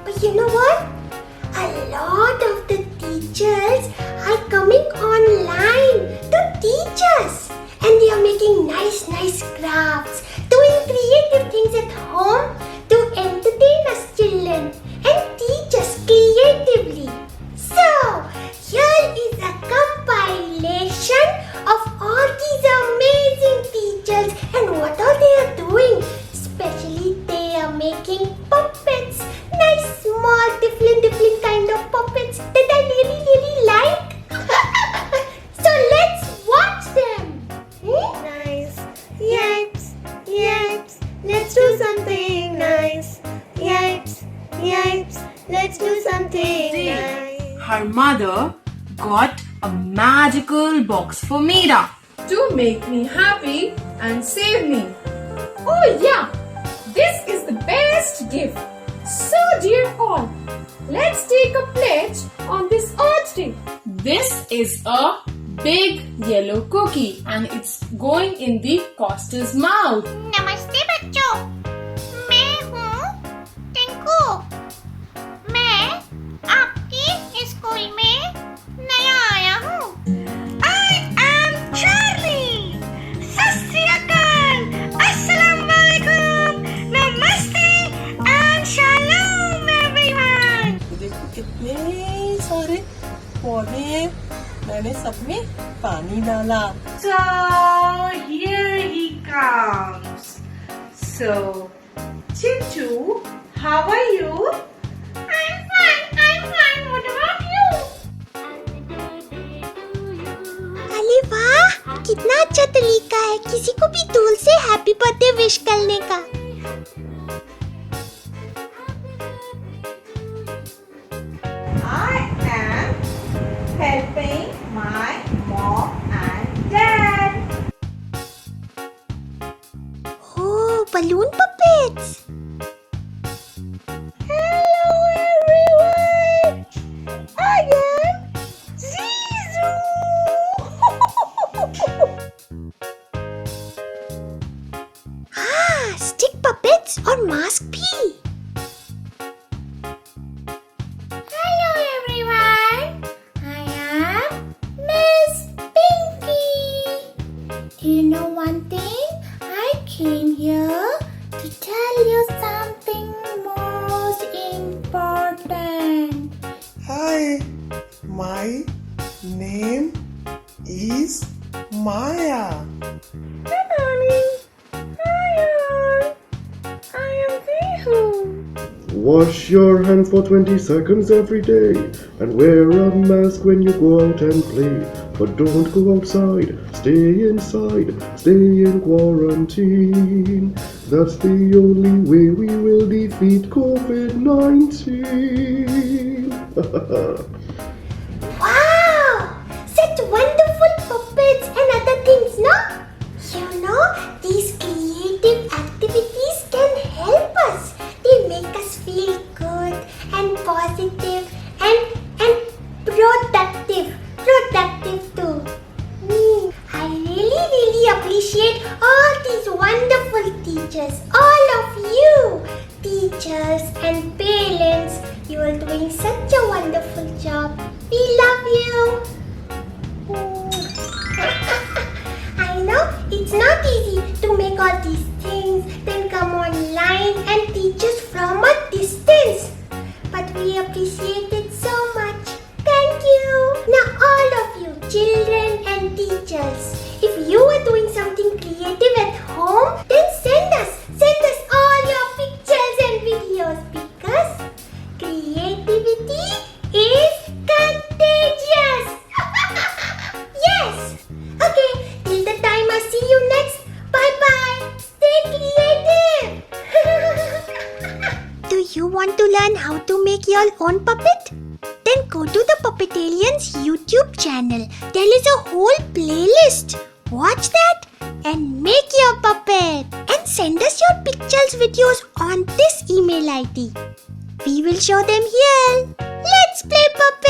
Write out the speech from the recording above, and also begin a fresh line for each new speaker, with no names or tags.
But you know what? A lot of the teachers are coming online to teach us. And they are making nice crafts, doing creative things at home to entertain us children and teach us creatively. So, here is a compilation of all these amazing teachers and what all they are doing. Especially they are making puppets, nice small different kind of puppets that I really like. So let's watch them.
Nice. Yipes. Let's do something nice. Yipes. Let's do something nice.
Her mother got a magical box for Meera
to make me happy and save me. Oh yeah, this is the best gift. So dear all, let's take a pledge on this Earth Day.
This is a big yellow cookie and it's going in the coster's mouth.
नमस्ते बच्चों, मैं हूँ टिंकू। मैं आपकी school में नया आया हूँ। I am Charlie। सत श्री अकाल, अस्सलाम वालेकुम, नमस्ते and shalom everyone।
देखो कितने सारे पौधे हैं, मैंने सब में पानी डाला।
So here he comes. So, Chintu, how are you?
I'm fine, what about you?
अरे वाह, कितना अच्छा तरीका है किसी को भी दूर से हैप्पी बर्थडे विश करने का।
I am helping my mom and dad.
Oh, balloon puppets.
Hello everyone, I am Zizou.
Stick puppets और mask भी।
Hello everyone, I am Miss Pinky. Do you know one thing? I came here to tell you something most important.
Hi, my name is Maya.
Good morning. Hi all, I am Vihu.
Wash your hands for 20 seconds every day and wear a mask when you go out and play. But don't go outside, stay inside, stay in quarantine. That's the only way we will defeat COVID-19.
Wow! Such wonderful puppets and other things, no? You know, these creative activities can help us. They make us feel good and positive and productive too. I really appreciate all these wonderful teachers, all of you, teachers and parents. You are doing such a wonderful job. We love you. I know it's not easy to make all these things, then come online and teach us from a distance. But we appreciate it so much. Thank you. Now all of you, children and teachers, if you are doing something creative at home, then send us all your pictures and videos because creativity is contagious. Yes. Okay, till the time I see you next. Bye-bye. Stay creative. Do you want to learn how to make your own puppet? Then go to the Puppetarians YouTube channel. There is a whole playlist. Watch that and make your puppet. And send us your pictures, videos on this email ID. We will show them here. Let's play puppet.